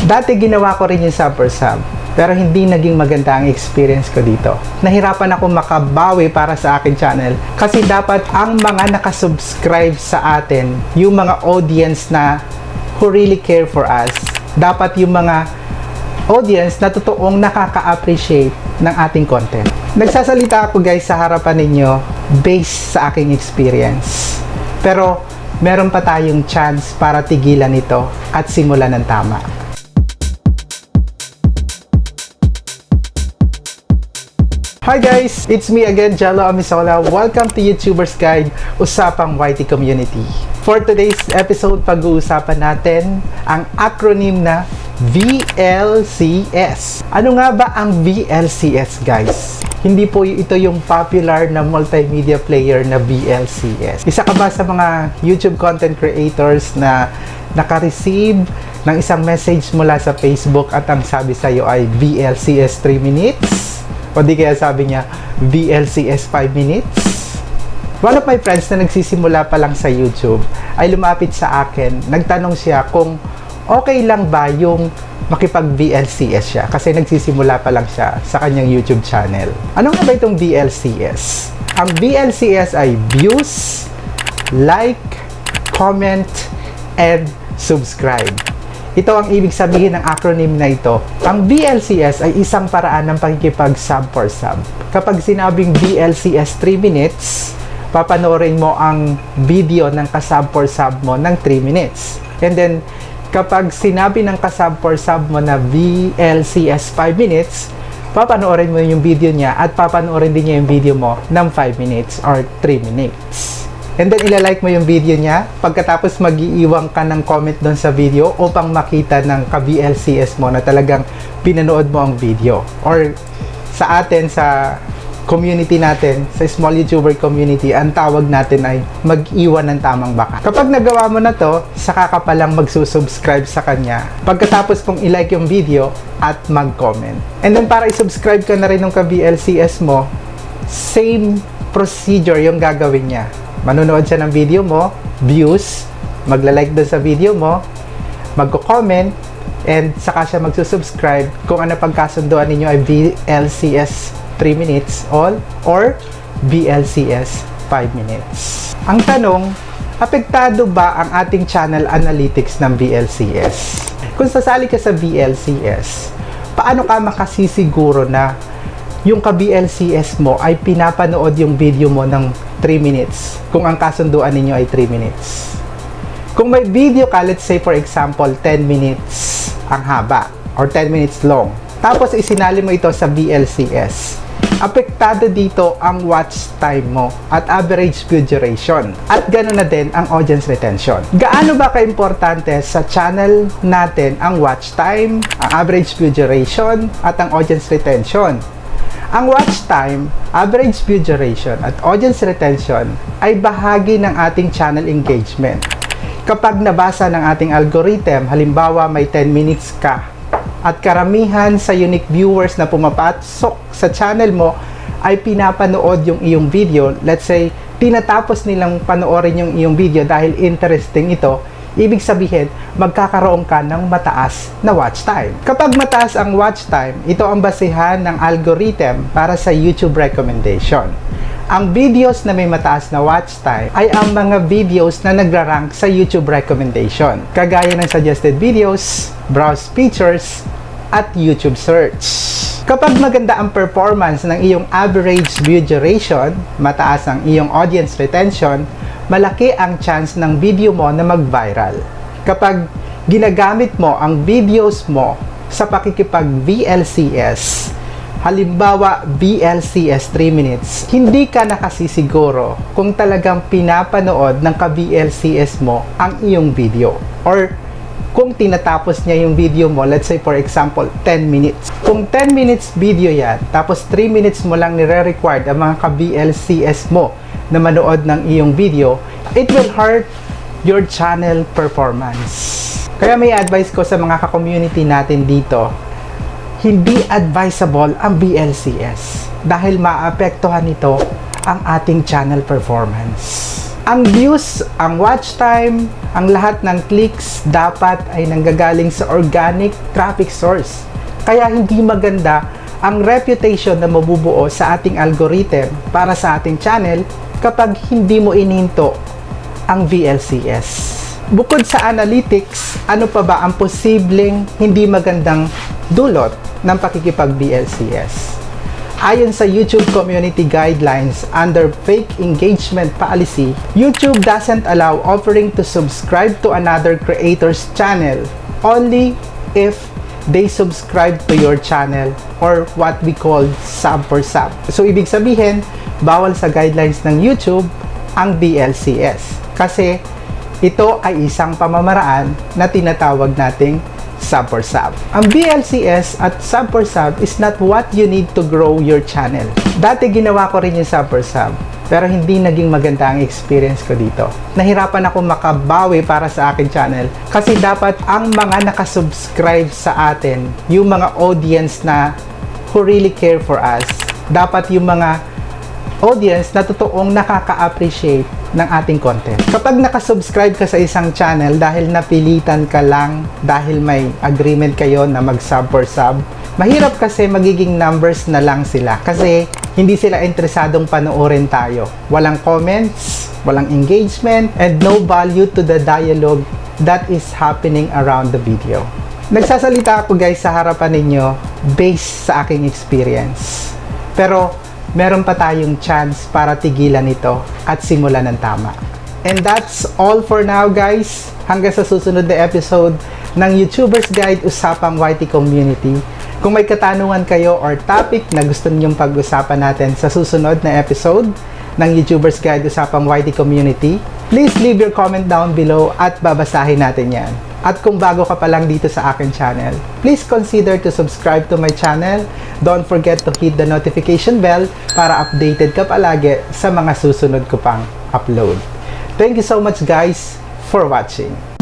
Dati ginawa ko rin yung Sub4Sub, pero hindi naging maganda ang experience ko dito. Nahirapan ako makabawi para sa akin channel kasi dapat ang mga nakasubscribe sa atin, yung mga audience na who really care for us, dapat yung mga audience na totoong nakaka-appreciate ng ating content. Nagsasalita ako guys sa harapan ninyo based sa aking experience. Pero meron pa tayong chance para tigilan ito at simulan ng tama. Hi guys! It's me again, Gelo Amisola. Welcome to YouTuber's Guide, Usapang YT Community. For today's episode, pag-uusapan natin ang acronym na VLCS. Ano nga ba ang VLCS guys? Hindi po ito yung popular na multimedia player na VLCS. Isa ka ba sa mga YouTube content creators na naka-receive ng isang message mula sa Facebook at ang sabi sa'yo ay VLCS 3 minutes? O di kaya sabi niya, VLCS 5 minutes? One of my friends na nagsisimula pa lang sa YouTube ay lumapit sa akin. Nagtanong siya kung okay lang ba yung makipag-VLCS siya kasi nagsisimula pa lang siya sa kanyang YouTube channel. Ano nga ba itong VLCS? Ang VLCS ay views, like, comment, and subscribe. Ito ang ibig sabihin ng acronym na ito. Ang VLCS ay isang paraan ng pakikipag-Sub4Sub. Kapag sinabing VLCS 3 minutes, papanoorin mo ang video ng ka-Sub4Sub mo ng 3 minutes. And then, kapag sinabi ng ka-Sub4Sub mo na VLCS 5 minutes, papanoorin mo yung video niya at papanoorin din niya yung video mo ng 5 minutes or 3 minutes. And then, ilalike mo yung video niya. Pagkatapos, mag-iiwan ka ng comment doon sa video upang makita ng ka-VLCS mo na talagang pinanood mo ang video. Or sa atin, sa community natin, sa small YouTuber community, ang tawag natin ay mag-iwan ng tamang baka. Kapag nagawa mo na to, saka ka palang magsusubscribe sa kanya. Pagkatapos pong ilike yung video at mag-comment. And then, para i-subscribe ka na rin ng ka-VLCS mo, same procedure yung gagawin niya. Manonood siya ng video mo, views, magla-like doon sa video mo, magko-comment, and saka siya magsusubscribe kung ano pagkasunduan ninyo ay VLCS 3 minutes all or VLCS 5 minutes. Ang tanong, apektado ba ang ating channel analytics ng VLCS? Kung sasali ka sa VLCS, paano ka makasisiguro na yung ka-VLCS mo ay pinapanood yung video mo ng 3 minutes kung ang kasunduan ninyo ay 3 minutes? Kung may video ka, let's say for example 10 minutes ang haba or 10 minutes long, tapos isinali mo ito sa VLCS, apektado dito ang watch time mo at average view duration at ganoon na din ang audience retention. Gaano ba ka-importante sa channel natin ang watch time, ang average view duration at ang audience retention? Ang watch time, average view duration at audience retention ay bahagi ng ating channel engagement. Kapag nabasa ng ating algorithm, halimbawa may 10 minutes ka at karamihan sa unique viewers na pumapasok sa channel mo ay pinapanood yung iyong video, let's say tinatapos nilang panoorin yung iyong video dahil interesting ito, ibig sabihin, magkakaroon ka ng mataas na watch time. Kapag mataas ang watch time, ito ang basehan ng algorithm para sa YouTube recommendation. Ang videos na may mataas na watch time ay ang mga videos na nagra-rank sa YouTube recommendation, kagaya ng suggested videos, browse features, at YouTube search. Kapag maganda ang performance ng iyong average view duration, mataas ang iyong audience retention, malaki ang chance ng video mo na mag-viral. Kapag ginagamit mo ang videos mo sa pakikipag-VLCS, halimbawa VLCS 3 minutes, hindi ka nakasisiguro kung talagang pinapanood ng ka-VLCS mo ang iyong video. Or kung tinatapos niya yung video mo, let's say for example, 10 minutes. Kung 10 minutes video yan, tapos 3 minutes mo lang nire-required ang mga ka-VLCS mo na manood ng iyong video, it will hurt your channel performance. Kaya may advice ko sa mga ka-community natin dito, hindi advisable ang VLCS dahil maapektuhan nito ang ating channel performance. Ang views, ang watch time, ang lahat ng clicks dapat ay nanggagaling sa organic traffic source. Kaya hindi maganda ang reputation na mabubuo sa ating algorithm para sa ating channel kapag hindi mo ininto ang VLCS. Bukod sa analytics, ano pa ba ang posibleng hindi magandang dulot ng pakikipag-VLCS? Ayon sa YouTube Community Guidelines under Fake Engagement Policy, YouTube doesn't allow offering to subscribe to another creator's channel only if they subscribe to your channel, or what we call Sub4Sub. So, ibig sabihin, bawal sa guidelines ng YouTube ang VLCS. Kasi, ito ay isang pamamaraan na tinatawag nating Sub4Sub. Ang VLCS at Sub4Sub is not what you need to grow your channel. Dati ginawa ko rin yung Sub4Sub, pero hindi naging maganda ang experience ko dito. Nahirapan ako makabawi para sa akin channel kasi dapat ang mga nakasubscribe sa atin, yung mga audience na who really care for us, dapat yung mga audience na totoong nakaka-appreciate ng ating content. Kapag nakasubscribe ka sa isang channel dahil napilitan ka lang, dahil may agreement kayo na mag-Sub4Sub, mahirap kasi magiging numbers na lang sila kasi hindi sila interesadong panoorin tayo. Walang comments, walang engagement, and no value to the dialogue that is happening around the video. Nagsasalita ako guys sa harapan ninyo based sa aking experience. Pero meron pa tayong chance para tigilan ito at simulan ng tama. And that's all for now guys. Hanggang sa susunod na episode ng YouTuber's Guide Usapang YT Community. Kung may katanungan kayo or topic na gusto ninyong pag-usapan natin sa susunod na episode ng YouTuber's Guide Usapang YT Community, please leave your comment down below at babasahin natin yan. At kung bago ka pa lang dito sa akin channel, please consider to subscribe to my channel. Don't forget to hit the notification bell para updated ka palagi sa mga susunod ko pang upload. Thank you so much guys for watching.